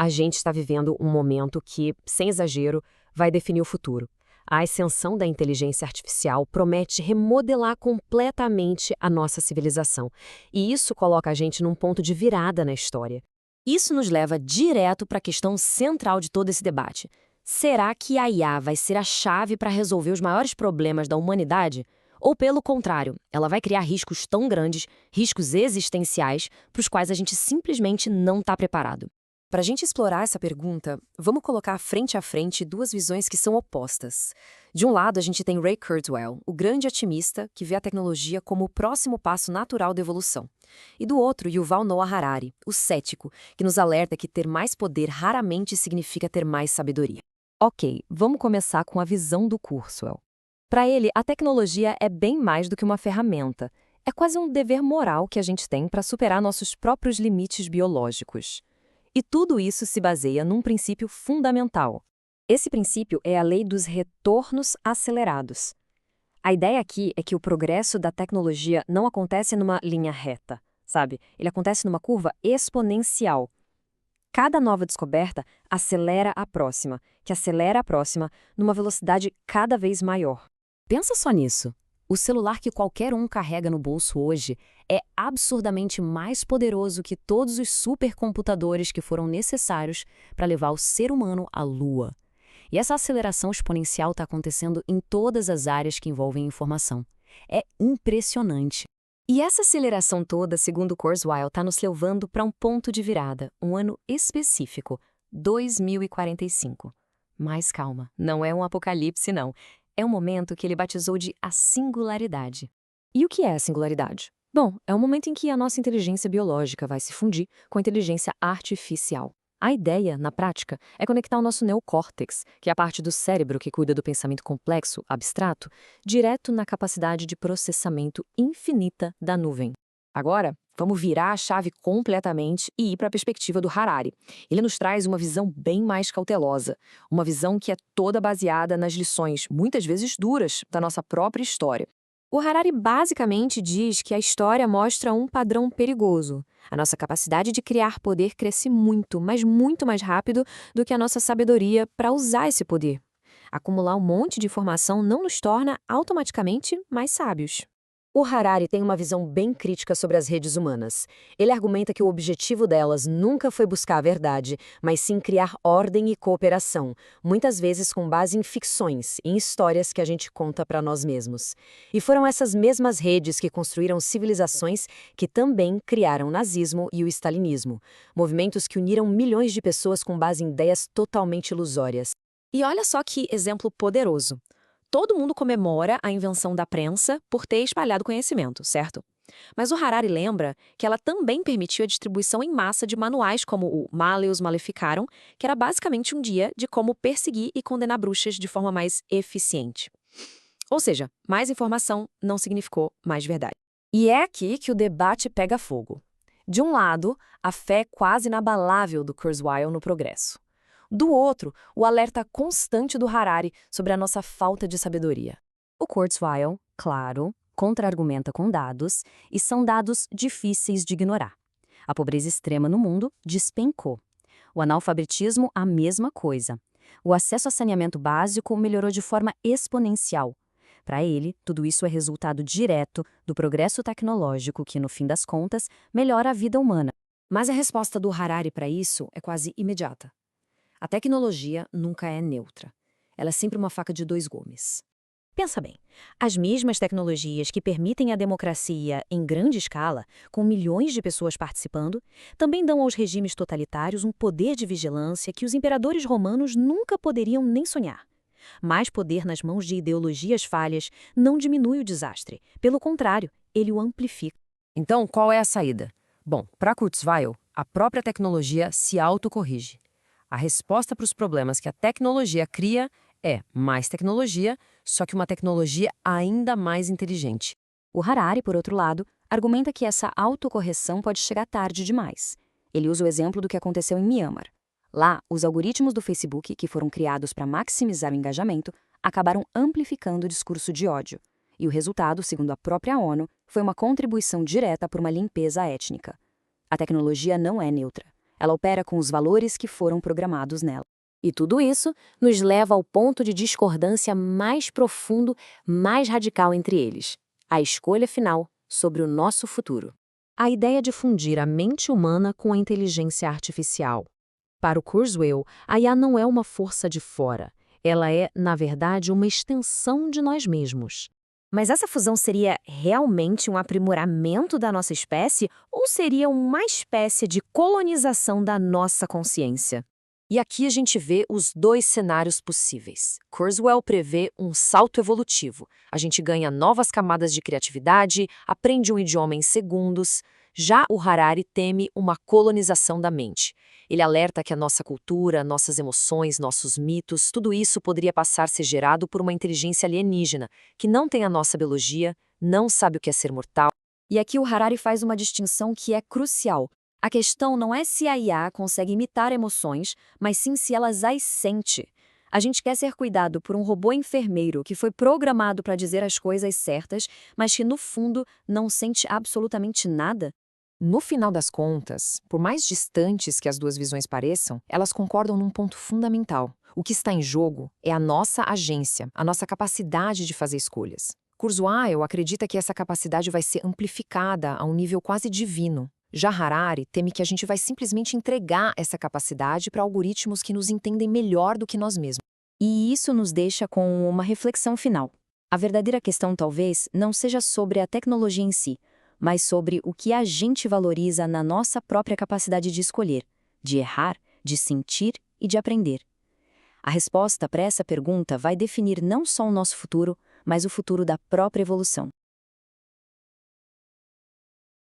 A gente está vivendo um momento que, sem exagero, vai definir o futuro. A ascensão da inteligência artificial promete remodelar completamente a nossa civilização. E isso coloca a gente num ponto de virada na história. Isso nos leva direto para a questão central de todo esse debate. Será que a IA vai ser a chave para resolver os maiores problemas da humanidade? Ou, pelo contrário, ela vai criar riscos tão grandes, riscos existenciais, para os quais a gente simplesmente não está preparado? Para a gente explorar essa pergunta, vamos colocar frente a frente duas visões que são opostas. De um lado, a gente tem Ray Kurzweil, o grande otimista que vê a tecnologia como o próximo passo natural da evolução. E do outro, Yuval Noah Harari, o cético, que nos alerta que ter mais poder raramente significa ter mais sabedoria. Ok, vamos começar com a visão do Kurzweil. Para ele, a tecnologia é bem mais do que uma ferramenta. É quase um dever moral que a gente tem para superar nossos próprios limites biológicos. E tudo isso se baseia num princípio fundamental. Esse princípio é a lei dos retornos acelerados. A ideia aqui é que o progresso da tecnologia não acontece numa linha reta, sabe? Ele acontece numa curva exponencial. Cada nova descoberta acelera a próxima, que acelera a próxima numa velocidade cada vez maior. Pensa só nisso. O celular que qualquer um carrega no bolso hoje é absurdamente mais poderoso que todos os supercomputadores que foram necessários para levar o ser humano à Lua. E essa aceleração exponencial está acontecendo em todas as áreas que envolvem informação. É impressionante. E essa aceleração toda, segundo Kurzweil, está nos levando para um ponto de virada, um ano específico, 2045. Mas calma, não é um apocalipse, não. É um momento que ele batizou de a singularidade. E o que é a singularidade? Bom, é o momento em que a nossa inteligência biológica vai se fundir com a inteligência artificial. A ideia, na prática, é conectar o nosso neocórtex, que é a parte do cérebro que cuida do pensamento complexo, abstrato, direto na capacidade de processamento infinita da nuvem. Agora, vamos virar a chave completamente e ir para a perspectiva do Harari. Ele nos traz uma visão bem mais cautelosa, uma visão que é toda baseada nas lições, muitas vezes duras, da nossa própria história. O Harari basicamente diz que a história mostra um padrão perigoso. A nossa capacidade de criar poder cresce muito, mas muito mais rápido do que a nossa sabedoria para usar esse poder. Acumular um monte de informação não nos torna automaticamente mais sábios. O Harari tem uma visão bem crítica sobre as redes humanas. Ele argumenta que o objetivo delas nunca foi buscar a verdade, mas sim criar ordem e cooperação, muitas vezes com base em ficções, em histórias que a gente conta para nós mesmos. E foram essas mesmas redes que construíram civilizações que também criaram o nazismo e o stalinismo, movimentos que uniram milhões de pessoas com base em ideias totalmente ilusórias. E olha só que exemplo poderoso. Todo mundo comemora a invenção da prensa por ter espalhado conhecimento, certo? Mas o Harari lembra que ela também permitiu a distribuição em massa de manuais como o Malleus Maleficarum, que era basicamente um guia de como perseguir e condenar bruxas de forma mais eficiente. Ou seja, mais informação não significou mais verdade. E é aqui que o debate pega fogo. De um lado, a fé quase inabalável do Kurzweil no progresso. Do outro, o alerta constante do Harari sobre a nossa falta de sabedoria. O Kurzweil, claro, contra-argumenta com dados, e são dados difíceis de ignorar. A pobreza extrema no mundo despencou. O analfabetismo, a mesma coisa. O acesso a saneamento básico melhorou de forma exponencial. Para ele, tudo isso é resultado direto do progresso tecnológico que, no fim das contas, melhora a vida humana. Mas a resposta do Harari para isso é quase imediata. A tecnologia nunca é neutra. Ela é sempre uma faca de dois gumes. Pensa bem, as mesmas tecnologias que permitem a democracia em grande escala, com milhões de pessoas participando, também dão aos regimes totalitários um poder de vigilância que os imperadores romanos nunca poderiam nem sonhar. Mais poder nas mãos de ideologias falhas não diminui o desastre. Pelo contrário, ele o amplifica. Então, qual é a saída? Bom, para Kurzweil, a própria tecnologia se autocorrige. A resposta para os problemas que a tecnologia cria é mais tecnologia, só que uma tecnologia ainda mais inteligente. O Harari, por outro lado, argumenta que essa autocorreção pode chegar tarde demais. Ele usa o exemplo do que aconteceu em Myanmar. Lá, os algoritmos do Facebook, que foram criados para maximizar o engajamento, acabaram amplificando o discurso de ódio. E o resultado, segundo a própria ONU, foi uma contribuição direta para uma limpeza étnica. A tecnologia não é neutra. Ela opera com os valores que foram programados nela. E tudo isso nos leva ao ponto de discordância mais profundo, mais radical entre eles: a escolha final sobre o nosso futuro. A ideia de fundir a mente humana com a inteligência artificial. Para o Kurzweil, a IA não é uma força de fora. Ela é, na verdade, uma extensão de nós mesmos. Mas essa fusão seria realmente um aprimoramento da nossa espécie ou seria uma espécie de colonização da nossa consciência? E aqui a gente vê os dois cenários possíveis. Kurzweil prevê um salto evolutivo. A gente ganha novas camadas de criatividade, aprende um idioma em segundos. Já o Harari teme uma colonização da mente. Ele alerta que a nossa cultura, nossas emoções, nossos mitos, tudo isso poderia passar a ser gerado por uma inteligência alienígena, que não tem a nossa biologia, não sabe o que é ser mortal. E aqui o Harari faz uma distinção que é crucial. A questão não é se a IA consegue imitar emoções, mas sim se elas as sente. A gente quer ser cuidado por um robô enfermeiro que foi programado para dizer as coisas certas, mas que no fundo não sente absolutamente nada? No final das contas, por mais distantes que as duas visões pareçam, elas concordam num ponto fundamental. O que está em jogo é a nossa agência, a nossa capacidade de fazer escolhas. Kurzweil acredita que essa capacidade vai ser amplificada a um nível quase divino. Já Harari teme que a gente vai simplesmente entregar essa capacidade para algoritmos que nos entendem melhor do que nós mesmos. E isso nos deixa com uma reflexão final. A verdadeira questão talvez não seja sobre a tecnologia em si, mas sobre o que a gente valoriza na nossa própria capacidade de escolher, de errar, de sentir e de aprender. A resposta para essa pergunta vai definir não só o nosso futuro, mas o futuro da própria evolução.